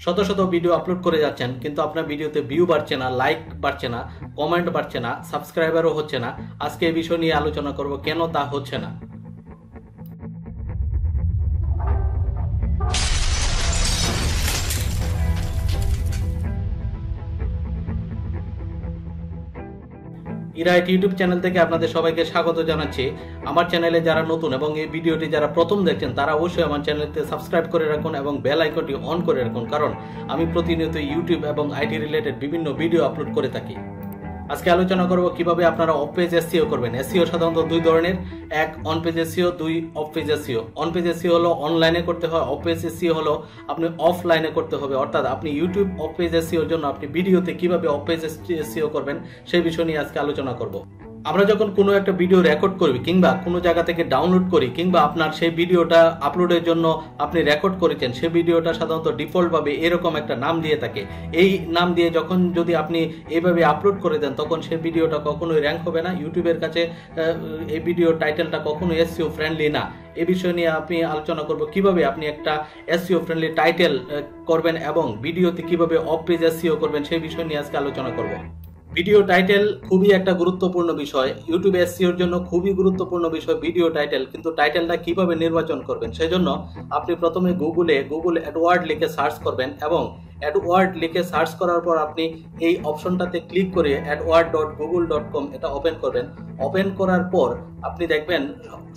শত শত video upload করে যাচ্ছেন, কিন্তু আপনার ভিডিওতে ভিউ বাড়ছে না, লাইক বাড়ছে না, কমেন্ট বাড়ছে না, সাবস্ক্রাইবারও হচ্ছে না। আজকে এই বিষয় নিয়ে আলোচনা করব কেন তা হচ্ছে না। ইরাইট ইউটিউব চ্যানেল থেকে আপনাদের সবাইকে স্বাগত জানাচ্ছি। আমার চ্যানেলে যারা নতুন এবং এই ভিডিওটি যারা প্রথম দেখছেন তারা অবশ্যই আমার চ্যানেলটি সাবস্ক্রাইব করে রাখুন এবং বেল আইকনটি অন করে রাখুন, কারণ আমি প্রতিনিয়ত ইউটিউব এবং আইটি রিলেটেড বিভিন্ন ভিডিও আপলোড করে থাকি। আজকে আলোচনা করব কিভাবে আপনারা অফ পেজ এসইও করবেন। এসইও সাধারণত দুই ধরনের, এক অন পেজ এসইও, দুই of page SEO. On page SEO হলো অনলাইনে করতে হয়, অফ পেজ এসইও হলো আপনি অফলাইনে করতে হবে। অর্থাৎ আপনি ইউটিউব অফ পেজ এসইওর জন্য আপনি ভিডিওতে কিভাবে অফ পেজ এসইও করবেন সেই বিষয় নিয়ে আজকে আলোচনা করব। আমরা যখন কোনো একটা ভিডিও রেকর্ড করি কিংবা কোনো জায়গা থেকে ডাউনলোড করি কিংবা আপনার সেই ভিডিওটা আপলোডের জন্য আপনি রেকর্ড করেছেন, সেই ভিডিওটা সাধারণত ডিফল্টভাবে এরকম একটা নাম দিয়ে থাকে। এই নাম দিয়ে যখন যদি আপনি এইভাবে আপলোড করে দেন তখন সেই ভিডিওটা কখনোই র্যাঙ্ক হবে না ইউটিউবের কাছে। এই ভিডিও টাইটেলটা কখনো এসইও ফ্রেন্ডলি না। এই বিষয় নিয়ে আপনি আলোচনা করব কিভাবে আপনি একটা এসইও ফ্রেন্ডলি টাইটেল করবেন এবং ভিডিওতে কিভাবে অফ পেজ এসইও করবেন সেই বিষয় নিয়ে আজকে আলোচনা করব। ভিডিও টাইটেল খুবই একটা গুরুত্বপূর্ণ বিষয়, ইউটিউব এসইওর জন্য খুবই গুরুত্বপূর্ণ বিষয় ভিডিও টাইটেল। কিন্তু টাইটেলটা কিভাবে নির্বাচন করবেন সেজন্য আপনি প্রথমে গুগল অ্যাডওয়ার্ড লিখে সার্চ করবেন এবং অ্যাডওয়ার্ড লিখে সার্চ করার পর আপনি এই অপশনটাতে ক্লিক করে adword.google.com এটা ওপেন করবেন। ওপেন করার পর আপনি দেখবেন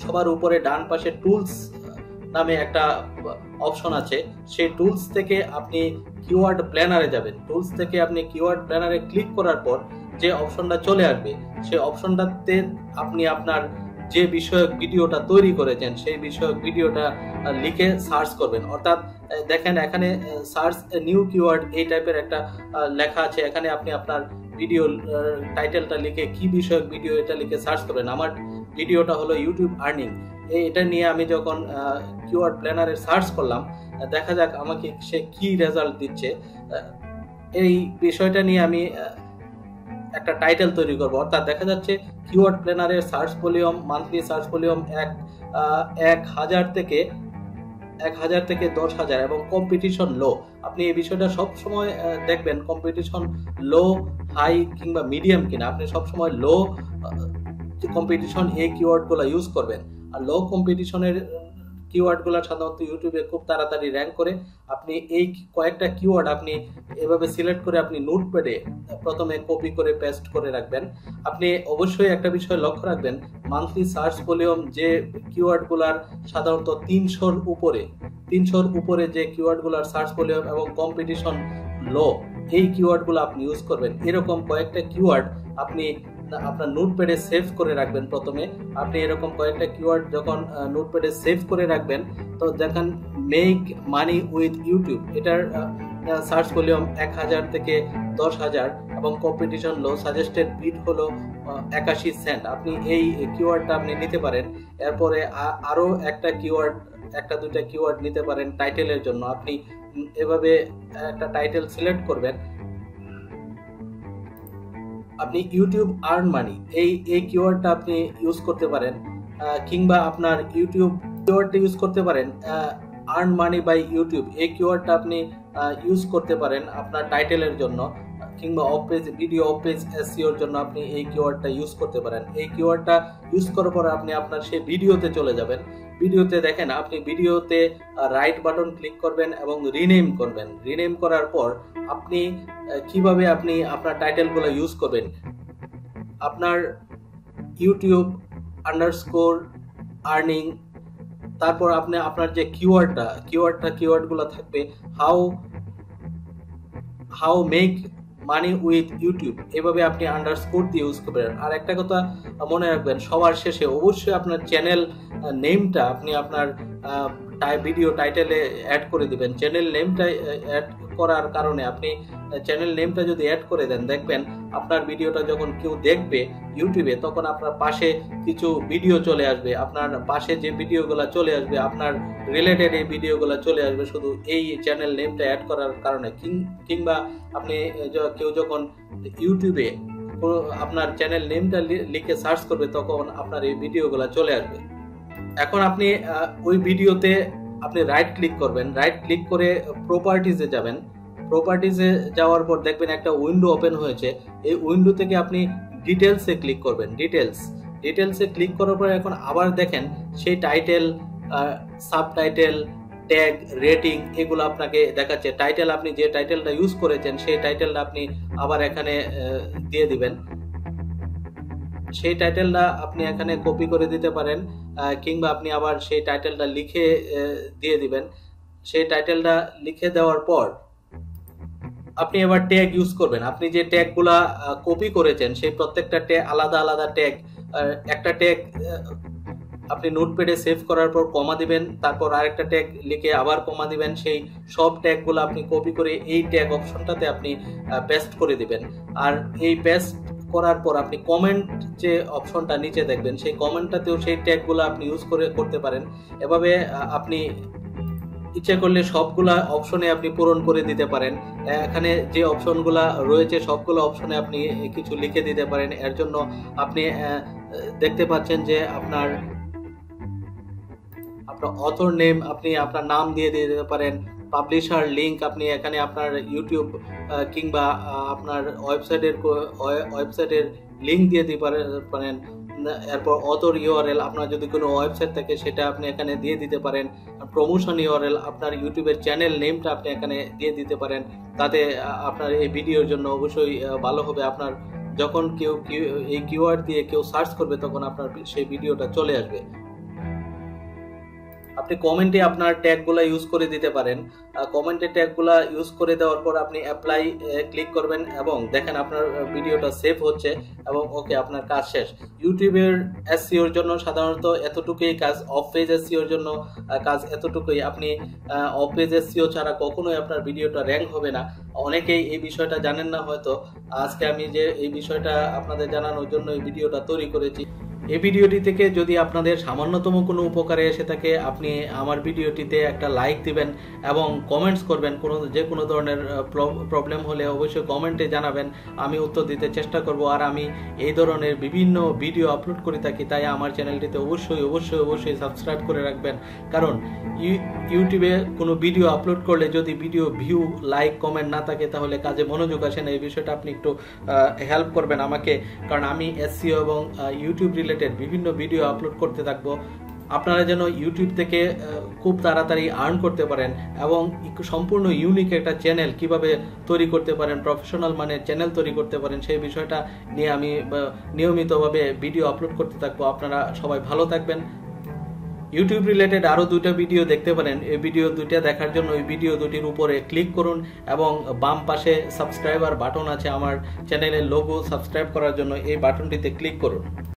সবার উপরে ডান পাশে টুলস নামে একটা অপশন আছে। সেই টুলস থেকে আপনি কিওয়ার্ড প্ল্যানারে যাবেন। টুলস থেকে আপনি কিওয়ার্ড প্ল্যানারে ক্লিক করার পর যে অপশনটা চলে আসবে সেই অপশনটাতে আপনি আপনার যে বিষয়ক ভিডিওটা তৈরি করেছেন সেই বিষয়ক ভিডিওটা লিখে সার্চ করবেন। অর্থাৎ দেখেন এখানে সার্চ নিউ কিওয়ার্ড এই টাইপের একটা লেখা আছে। এখানে আপনি আপনার ভিডিও টাইটেলটা লিখে কি বিষয়ক ভিডিও এটা লিখে সার্চ করবেন। আমার ভিডিওটা হলো ইউটিউব আর্নিং। এটা নিয়ে আমি যখন কিওয়ার্ড প্ল্যানারে সার্চ করলাম, দেখা যাক আমাকে সে কি রেজাল্ট দিচ্ছে। এই বিষয়টা নিয়ে আমি একটা টাইটেল তৈরি করব। অর্থাৎ দেখা যাচ্ছে কিওয়ার্ড প্ল্যানারের search volume, monthly search volume 1000 থেকে 10,000 এবং কম্পিটিশন লো। আপনি এই বিষয়টা সব সময় দেখবেন কম্পিটিশন লো, হাই কিংবা মিডিয়াম কিনা। আপনি সব সময় লো কম্পিটিশন এই কিওয়ার্ডগুলো ইউজ করবেন। আর লো কম্পিটিশনের কিওয়ার্ডগুলো সাধারণত ইউটিউবে খুব তাড়াতাড়ি র্যাঙ্ক করে। আপনি এই কয়েকটা কিওয়ার্ড আপনি এভাবে সিলেক্ট করে আপনি নোটপ্যাডে প্রথমে কপি করে পেস্ট করে রাখবেন। আপনি অবশ্যই একটা বিষয় লক্ষ্য রাখবেন, মান্থলি সার্চ ভলিউম যে কিওয়ার্ডগুলার সাধারণত 300-র উপরে যে কিওয়ার্ডগুলার সার্চ ভলিউম এবং কম্পিটিশন লো, এই কিওয়ার্ডগুলো আপনি ইউজ করবেন। এরকম কয়েকটা কিওয়ার্ড আপনি আপনার নোটপ্যাডে সেভ করে রাখবেন। প্রথমে আপনি এরকম কয়েকটা কিওয়ার্ড যখন নোটপ্যাডে সেভ করে রাখবেন তো দেখেন মেক মানি উইথ ইউটিউব, এটার সার্চ ভলিউম 1000 থেকে 10,000 এবং কম্পিটিশন লো, সাজেস্টেড বিড হলো 81 সেন্ট। আপনি এই কিওয়ার্ডটা আপনি নিতে পারেন। এরপরে আরো একটা দুইটা কিওয়ার্ড নিতে পারেন টাইটেলের জন্য। আপনি এভাবে একটা টাইটেল সিলেক্ট করবেন। আপনি ইউটিউব আর্ন মানি এই কিওয়ার্ডটা আপনি ইউজ করতে পারেন, কিংবা আপনার ইউটিউব কিওয়ার্ডটা ইউজ করতে পারেন আর্ন মানি বাই ইউটিউব, এই কিওয়ার্ডটা আপনি ইউজ করতে পারেন আপনার টাইটেলের জন্য, কিংবা off page video off page এসইওর জন্য আপনি এই কিওয়ার্ডটা ইউজ করতে পারেন। এই কিওয়ার্ডটা ইউজ করার পর আপনি আপনার সেই ভিডিওতে চলে যাবেন। ভিডিওতে দেখেন আপনি ভিডিওতে রাইট বাটন ক্লিক করবেন এবং রিনেম করবেন। রিনেম করার পর আপনি কিভাবে আপনি আপনার টাইটেলগুলো ইউজ করবেন, আপনার ইউটিউব আন্ডারস্কোর আর্নিং, তারপর আপনি আপনার যে কিওয়ার্ডগুলো থাকবে how make money with YouTube, এভাবে আপনি আন্ডারস্কোর দিয়ে ইউজ করবেন। আর একটা কথা মনে রাখবেন, সবার শেষে অবশ্যই আপনার চ্যানেল নেমটা আপনি আপনার ভিডিও টাইটেলে অ্যাড করে দিবেন। চ্যানেল নেমটা অ্যাড করার কারণে আপনি চ্যানেল নেমটা যদি অ্যাড করে দেন, দেখবেন আপনার ভিডিওটা যখন কেউ দেখবে ইউটিউবে তখন আপনার পাশে কিছু ভিডিও চলে আসবে। আপনার পাশে যে ভিডিওগুলো চলে আসবে আপনার রিলেটেড এই ভিডিওগুলো চলে আসবে শুধু এই চ্যানেল নেমটা অ্যাড করার কারণে। কিংবা আপনি কেউ যখন ইউটিউবে আপনার চ্যানেল নেমটা লিখে সার্চ করবে তখন আপনার এই ভিডিওগুলো চলে আসবে। এখন আপনি ওই ভিডিওতে আপনি রাইট ক্লিক করবেন, রাইট ক্লিক করে প্রপার্টিজে যাবেন। প্রপার্টিজে যাওয়ার পর দেখবেন একটা উইন্ডো ওপেন হয়েছে। এই উইন্ডো থেকে আপনি ডিটেলসে ক্লিক করবেন। ডিটেলসে ক্লিক করার পর এখন আবার দেখেন সেই টাইটেল, সাবটাইটেল, ট্যাগ, রেটিং এগুলো আপনাকে দেখাচ্ছে। টাইটেল আপনি যে টাইটেলটা ইউজ করেছেন সেই টাইটেলটা আপনি আবার এখানে দিয়ে দিবেন। সেই টাইটেলটা আপনি এখানে কপি করে দিতে পারেন, কিংবা আপনি আবার সেই টাইটেলটা লিখে দিয়ে দিবেন। সেই টাইটেলটা লিখে দেওয়ার পর আপনি এবার ট্যাগ ইউজ করবেন। আপনি যে ট্যাগগুলা কপি করেছেন সেই প্রত্যেকটা ট্যাগ আলাদা আলাদা ট্যাগ। একটা ট্যাগ আপনি নোটপ্যাডে সেভ করার পর কমা দিবেন, তারপর আরেকটা ট্যাগ লিখে আবার কমা দিবেন। সেই সব ট্যাগগুলো আপনি কপি করে এই ট্যাগ অপশনটাতে আপনি পেস্ট করে দিবেন। আর এই পেস্ট করার পর আপনি কমেন্ট যে অপশনটা নিচে দেখবেন সেই কমেন্টটাতেও সেই ট্যাগগুলো আপনি ইউজ করতে পারেন। এভাবে আপনি ইচ্ছা করলে সবগুলা অপশনে আপনি পূরণ করে দিতে পারেন। এখানে যে অপশনগুলা রয়েছে সবগুলো অপশনে আপনি কিছু লিখে দিতে পারেন। এর জন্য আপনি দেখতে পাচ্ছেন যে আপনার অথর নেম আপনি আপনার নাম দিয়ে দিতে পারেন। পাবলিশার লিংক আপনি এখানে আপনার ইউটিউব কিংবা আপনার ওয়েবসাইটের লিংক দিয়ে দিতে পারেন। এরপর অথর ইউআরএল, আপনার যদি কোনো ওয়েবসাইট থাকে সেটা আপনি এখানে দিয়ে দিতে পারেন। প্রমোশন ইউআরএল, আপনার ইউটিউবের চ্যানেল নেমটা আপনি এখানে দিয়ে দিতে পারেন। তাতে আপনার এই ভিডিওর জন্য অবশ্যই ভালো হবে। আপনার যখন কেউ এই কিওয়ার্ড দিয়ে কেউ সার্চ করবে তখন আপনার সেই ভিডিওটা চলে আসবে। আপনি কমেন্টে আপনার ট্যাগগুলা ইউজ করে দিতে পারেন। কমেন্টে ট্যাগগুলা ইউজ করে দেওয়ার পর আপনি অ্যাপ্লাই ক্লিক করবেন এবং দেখেন আপনার ভিডিওটা সেভ হচ্ছে এবং ওকে, আপনার কাজ শেষ। ইউটিউবের এসইওর জন্য সাধারণত এতটুকুই কাজ, অফ পেজ এসইওর জন্য কাজ এতটুকুই। আপনি অফ পেজ এসইও ছাড়া কখনোই আপনার ভিডিওটা র্যাঙ্ক হবে না। অনেকেই এই বিষয়টা জানেন না হয়তো। আজকে আমি যে এই বিষয়টা আপনাদের জানানোর জন্য এই ভিডিওটা তৈরি করেছি। এই ভিডিওটি থেকে যদি আপনাদের সামান্যতম কোনো উপকারে এসে থাকে আপনি আমার ভিডিওটিতে একটা লাইক দিবেন এবং কমেন্টস করবেন। যে কোনো ধরনের প্রবলেম হলে অবশ্যই কমেন্টে জানাবেন, আমি উত্তর দিতে চেষ্টা করব। আর আমি এই ধরনের বিভিন্ন ভিডিও আপলোড করে থাকি, তাই আমার চ্যানেলটিতে অবশ্যই সাবস্ক্রাইব করে রাখবেন। কারণ ইউটিউবে কোনো ভিডিও আপলোড করলে যদি ভিডিও ভিউ, লাইক, কমেন্ট না থাকে তাহলে কাজে মনোযোগ আসে না। এই বিষয়টা আপনি একটু হেল্প করবেন আমাকে, কারণ আমি এসইও এবং ইউটিউব রিলেটেড বিভিন্ন ভিডিও আপলোড করতে থাকবো। আপনারা যেন ইউটিউব থেকে খুব তাড়াতাড়ি আর্ন করতে পারেন এবং সম্পূর্ণ ইউনিক একটা চ্যানেল কিভাবে তৈরি করতে পারেন, প্রফেশনাল মানের চ্যানেল তৈরি করতে পারেন, সেই বিষয়টা নিয়ে আমি নিয়মিতভাবে ভিডিও আপলোড করতে থাকবো। আপনারা সবাই ভালো থাকবেন। ইউটিউব রিলেটেড আরও 2টা ভিডিও দেখতে পারেন। এই ভিডিও 2টা দেখার জন্য এই ভিডিও 2টির উপরে ক্লিক করুন এবং বাম পাশে সাবস্ক্রাইবার বাটন আছে, আমার চ্যানেলের লোগো সাবস্ক্রাইব করার জন্য এই বাটনটিতে ক্লিক করুন।